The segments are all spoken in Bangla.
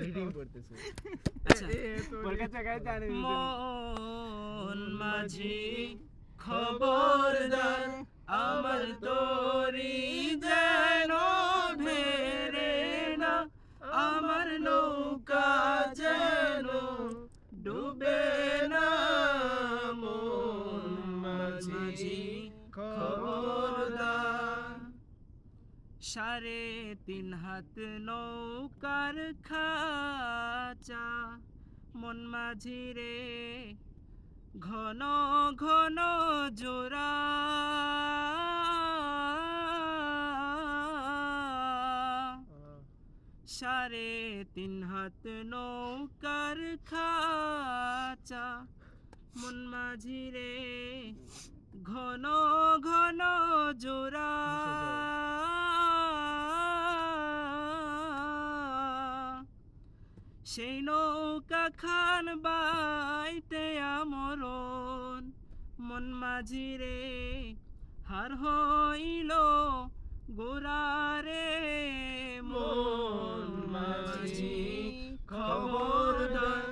রিডিং করতেছে। আচ্ছা মন মাঝি খবরদার আমার তরি যেন ভেরে না, আমার নৌকা যেন ডুবে না। মন মাঝি খবরদার। 3.5 হাত নৌকার খাঁচা মন মাঝি রে, ঘন ঘন জোড়া। 3.5 হাত নৌকার খাঁচা মন মাঝি রে, ঘন ঘন জোড়া। সেই নৌকা খান বাইতে আমরণ মন মাঝি রে, হার হইল গোরারে। মন মাঝি খবরদার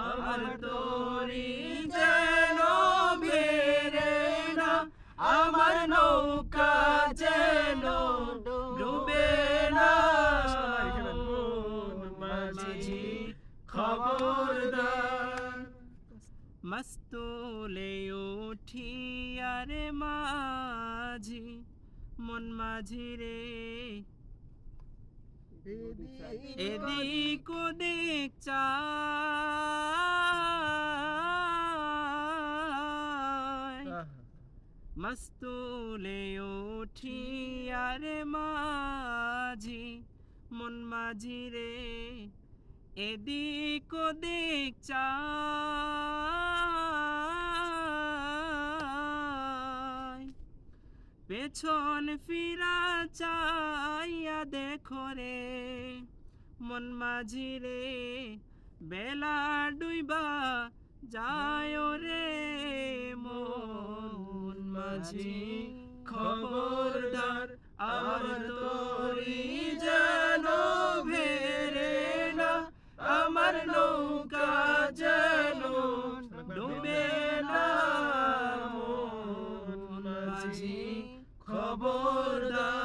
আমার তরি যেন ভেরে না, আমার নৌকা যেন ডুবে না। মন মাঝি খবরদার। মস্তুলে উঠিয়ারে মাঝি মন মাঝি রে, এদিক ওদিক চায়। মস্তুলে উঠিয়ারে মাঝি মন মাঝি রে, এদিক ওদিক চায়। পেছন ফিরা চাইয়া দেখো রে মন মাঝি রে, বেলা ডুইবা যায় রে। মন মাঝি খবরদার আমার তরি যেন ভেরে না, আমার নৌকা যেন ডুবে না। মন মাঝি খবরদার।